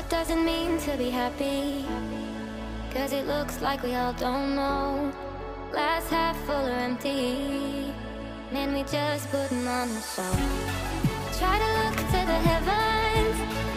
What does it mean to be happy? Cause it looks like we all don't know. Glass half full or empty, man, we just putting on the show. Try to look to the heavens,